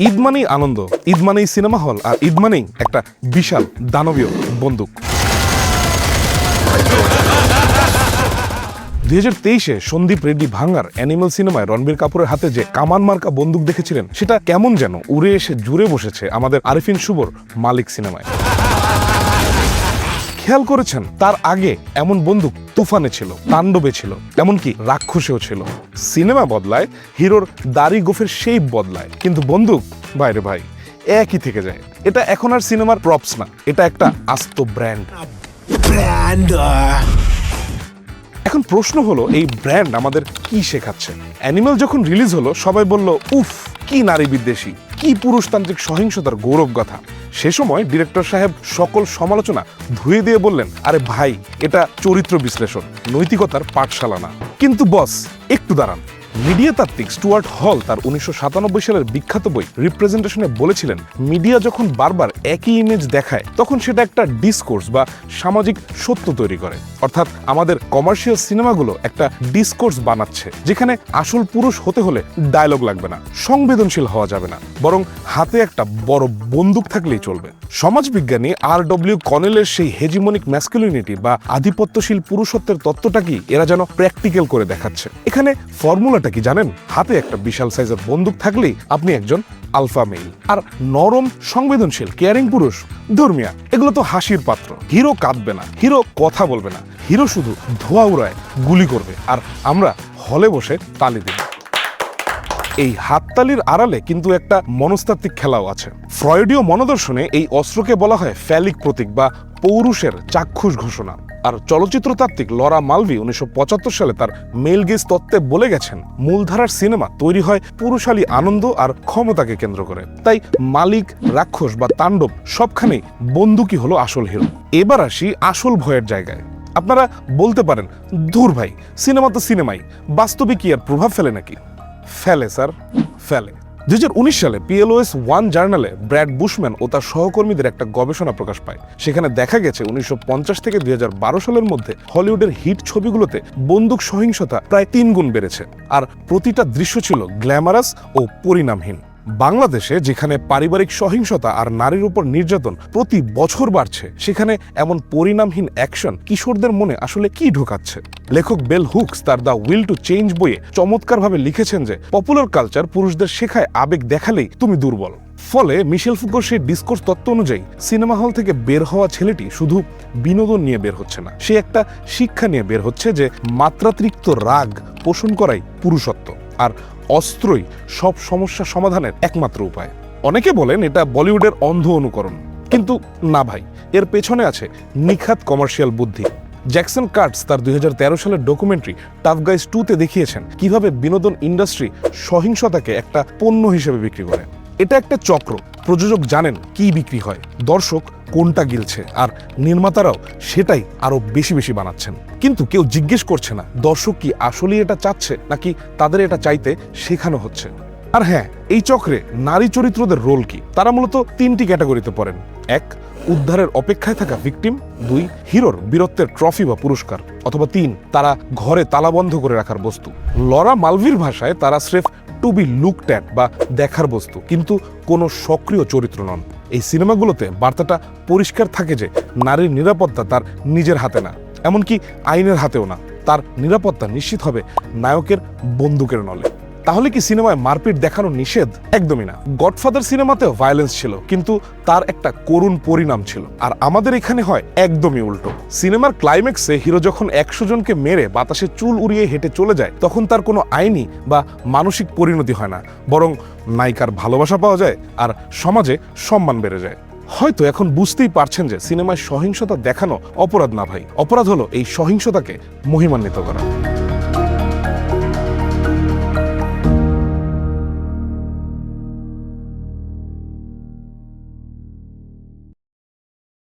ঈদ মানেই আনন্দ, ঈদ মানেই cinema hall, আর ঈদ মানেই একটা বিশাল দানবীয় বন্দুক। 2023-এ সন্দীপ রেড্ডি ভাঙ্গার অ্যানিমাল সিনেমায় রণবীর কাপুরের হাতে যে কামান মার্কা বন্দুক দেখেছিলেন, সেটা কেমন যেন উড়ে এসে জুড়ে বসেছে আমাদের আরিফিন শুভর মালিক সিনেমায়। খেয়াল করেছেন, তার আগে এমন বন্দুক তুফানে ছিল, তাণ্ডবে ছিল, এমনকি রাক্ষসেও ছিল। সিনেমা বদলায়, হিরোর দাড়ি গোফের শেপ বদলায়, কিন্তু বন্দুক বাইরে ভাই একই থেকে যায়। এটা এখন আর সিনেমার প্রপস না, এটা একটা আস্ত ব্র্যান্ড। এখন প্রশ্ন হলো, এই ব্র্যান্ড আমাদের কি শেখাচ্ছে? অ্যানিমাল যখন রিলিজ হলো, সবাই বলল উফ, কি নারী বিদ্বেষী, কি পুরুষতান্ত্রিক সহিংসতার গৌরব গাথা। সে সময় ডিরেক্টর সাহেব সকল সমালোচনা ধুয়ে দিয়ে বললেন, আরে ভাই, এটা চরিত্র বিশ্লেষণ, নৈতিকতার পাঠশালা না। কিন্তু বস, একটু দাঁড়ান। মিডিয়া তাত্ত্বিক স্টুয়ার্ট হল তার 1997 সালের বিখ্যাত বই রিপ্রেজেন্টেশনে বলেছিলেন, মিডিয়া যখন বারবার একই ইমেজ দেখায়, তখন সেটা একটা ডিসকোর্স বা সামাজিক সত্য তৈরি করে। অর্থাৎ আমাদের কমার্শিয়াল সিনেমাগুলো একটা ডিসকোর্স বানাচ্ছে, যেখানে আসল পুরুষ হতে হলে ডায়লগ লাগবে না, সংবেদনশীল হওয়া যাবে না, বরং হাতে একটা বড় বন্দুক থাকলেই চলবে। সমাজবিজ্ঞানী R.W. কনেলের সেই হেজিমনিক ম্যাসকুলিনিটি বা আধিপত্যশীল পুরুষত্বের তত্ত্বটা কি এরা যেন প্র্যাকটিক্যাল করে দেখাচ্ছে। এখানে ফর্মুলাটা কি জানেন? হাতে একটা বিশাল সাইজের বন্দুক থাকলেই আপনি একজন আলফা মেইল। আর নরম, সংবেদনশীল, কেয়ারিং পুরুষ, ধর্মিয়া, এগুলো তো হাসির পাত্র। হিরো কাঁদবে না, হিরো কথা বলবে না, হিরো শুধু ধোঁয়া উড়ায়, গুলি করবে, আর আমরা হলে বসে তালি দেব। এই হাততালির আড়ালে কিন্তু একটা মনস্তাত্ত্বিক খেলাও আছে। ফ্রয়েডীয় মনোদর্শনে এই অস্ত্রকে বলা হয় ফ্যালিক প্রতীক বা পৌরুষের চাক্ষুষ ঘোষণা। আর চলচ্চিত্রতাত্ত্বিক লরা মালভি 1975 সালে তার মেল গেজ তত্ত্বে বলে গেছেন, মূলধারার সিনেমা তৈরি হয় পুরুষালী আনন্দ আর ক্ষমতাকে কেন্দ্র করে। তাই মালিক, রাক্ষস বা তাণ্ডব সবখানেই বন্দুকই হলো আসল হিরো। এবার আসি আসল ভয়ের জায়গায়। আপনারা বলতে পারেন, ধুর ভাই, সিনেমা তো সিনেমাই, বাস্তবে কি আর প্রভাব ফেলে নাকি? ফেলে স্যার, ফেলে। 2019 সালে PLOS 1 জার্নালে ব্র্যাড বুশম্যান ও তার সহকর্মীদের একটা গবেষণা প্রকাশ পায়। সেখানে দেখা গেছে 1950 থেকে 2012 সালের মধ্যে হলিউডের হিট ছবিগুলোতে বন্দুক সহিংসতা প্রায় 3 গুণ বেড়েছে, আর প্রতিটা দৃশ্য ছিল গ্ল্যামারাস ও পরিণামহীন। বাংলাদেশে যেখানে পারিবারিক সহিংসতা আর নারীর উপর নির্যাতন প্রতি বছর বাড়ছে, সেখানে এমন পরিণামহীন অ্যাকশন কিশোরদের মনে আসলে কি ঢোকাচ্ছে? লেখক বেল হুকস তার দ্য উইল টু চেঞ্জ বইয়ে চমৎকারভাবে লিখেছেন যে পপুলার কালচার পুরুষদের শেখায় আবেগ দেখালেই তুমি দুর্বল। ফলে মিশেল ফুকোর সেই ডিসকোর্স তত্ত্ব অনুযায়ী সিনেমা হল থেকে বের হওয়া ছেলেটি শুধু বিনোদন নিয়ে বের হচ্ছে না, সে একটা শিক্ষা নিয়ে বের হচ্ছে যে মাত্রাতিরিক্ত রাগ পোষণ করাই পুরুষত্ব, আর অস্ত্রই সব সমস্যা সমাধানের একমাত্র উপায়। অনেকে বলেন এটা বলিউডের অন্ধ অনুকরণ, কিন্তু না ভাই, এর পেছনে আছে নিখাত কমার্শিয়াল বুদ্ধি। জ্যাকসন কার্টস তার 2013 সালের ডকুমেন্টারি টাফ গাইজ 2-তে দেখিয়েছেন কিভাবে বিনোদন ইন্ডাস্ট্রি সহিংসতাকে একটা পণ্য হিসেবে বিক্রি করে। এটা একটা চক্র। প্রযোজক জানেন কি বিক্রি হয়, দর্শক কোনটা গিলছে, আর নির্মাতারাও সেটাই আরো বেশি বেশি বানাচ্ছেন। কিন্তু কেউ জিজ্ঞেস করছে না দর্শক কি আসলেই এটা চাচ্ছে, নাকি তাদের এটা চাইতে শেখানো হচ্ছে। আর হ্যাঁ, এই চক্রে নারী চরিত্রদের রোল কি? তারা মূলত 3টি ক্যাটাগরিতে পড়েন। 1, উদ্ধারের অপেক্ষায় থাকা ভিকটিম। 2, হিরোর বীরত্বের ট্রফি বা পুরস্কার। অথবা 3, তারা ঘরে তালাবন্ধ করে রাখার বস্তু। লরা মালভির ভাষায় তারা স্রেফ টু বি লুকড অ্যাট বা দেখার বস্তু, কিন্তু কোনো সক্রিয় চরিত্র নন। এই সিনেমাগুলোতে বার্তাটা পরিষ্কার থাকে যে নারীর নিরাপত্তা তার নিজের হাতে না, এমনকি আইনের হাতেও না। তার নিরাপত্তা নিশ্চিত হবে নায়কের বন্দুকের নলে। তাহলে কি সিনেমায় মারপিট দেখানো নিষেধ? একদমই না। গডফাদার সিনেমাতেও ভায়োলেন্স ছিল, কিন্তু তার একটা করুণ পরিণাম ছিল। আর আমাদের এখানে হয় একদমই উল্টো। সিনেমার ক্লাইম্যাক্সে হিরো যখন 100 জনকে মেরে বাতাসে চুল উড়িয়ে হেঁটে চলে যায়, তখন তার কোনো আইনি বা মানসিক পরিণতি হয় না, বরং নায়িকার ভালোবাসা পাওয়া যায় আর সমাজে সম্মান বেড়ে যায়। হয়তো এখন বুঝতেই পারছেন যে সিনেমায় সহিংসতা দেখানো অপরাধ না ভাই, অপরাধ হলো এই সহিংসতাকে মহিমান্বিত করা।